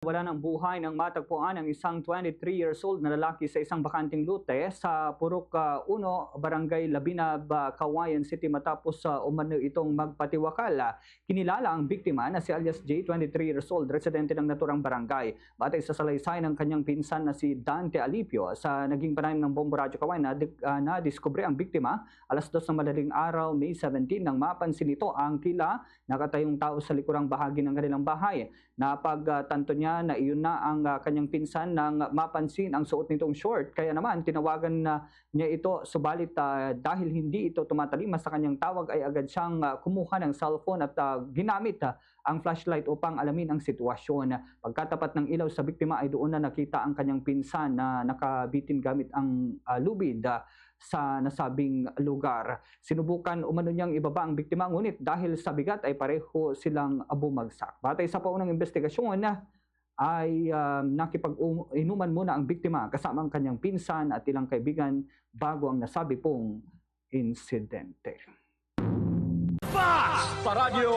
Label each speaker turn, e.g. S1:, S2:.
S1: Wala ng buhay ng matagpuan ang isang 23 years old na lalaki sa isang bakanting lote sa Purok 1, Barangay Labinab, Kawayan City matapos umano itong magpatiwakal. Kinilala ang biktima na si alias J, 23 years old, residente ng naturang barangay. Batay sa salaysay ng kanyang pinsan na si Dante Alipio sa naging panayam ng Bombo Radyo Kawayan na diskubre ang biktima alas 2 ng madaling araw, May 17 nang mapansin nito ang tila nakatayong tao sa likurang bahagi ng kanilang bahay. Napagtanto niya na iyon na ang kanyang pinsan nang mapansin ang suot nitong short. Kaya naman tinawagan niya ito, subalit dahil hindi ito tumatalima sa kanyang tawag ay agad siyang kumuha ng cellphone at ginamit ang flashlight upang alamin ang sitwasyon. Pagkatapat ng ilaw sa biktima ay doon na nakita ang kanyang pinsan na nakabitin gamit ang lubid sa nasabing lugar. Sinubukan umano niyang ibaba ang biktima, ngunit dahil sa bigat ay pareho silang bumagsak. Batay sa paunang investigasyon ay nakipag-inuman muna ang biktima kasama ang kanyang pinsan at ilang kaibigan bago ang nasabi pong insidente.
S2: Fast Radyo